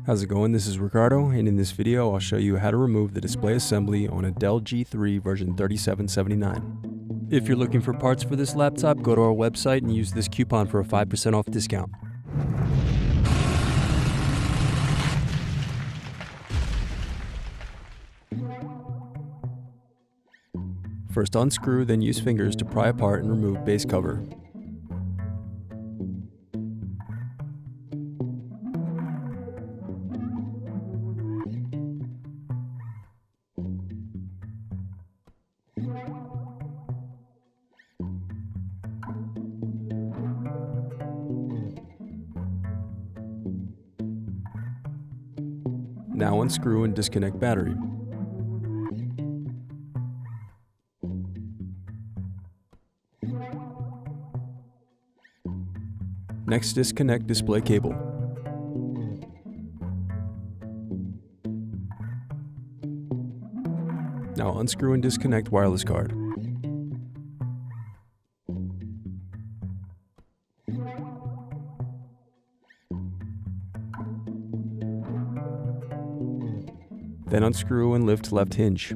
How's it going? This is Ricardo, and in this video I'll show you how to remove the display assembly on a Dell G3 version 3779. If you're looking for parts for this laptop, go to our website and use this coupon for a 5% off discount. First unscrew, then use fingers to pry apart and remove base cover. Now unscrew and disconnect battery. Next, disconnect display cable. Now unscrew and disconnect wireless card. Then unscrew and lift left hinge.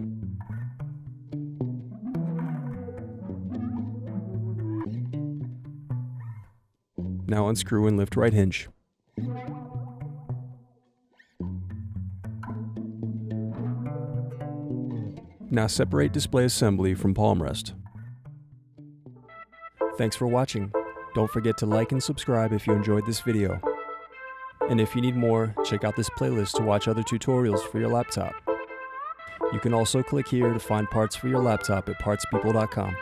Now unscrew and lift right hinge. Now separate display assembly from palmrest. Thanks for watching. Don't forget to like and subscribe if you enjoyed this video. And if you need more, check out this playlist to watch other tutorials for your laptop. You can also click here to find parts for your laptop at partspeople.com.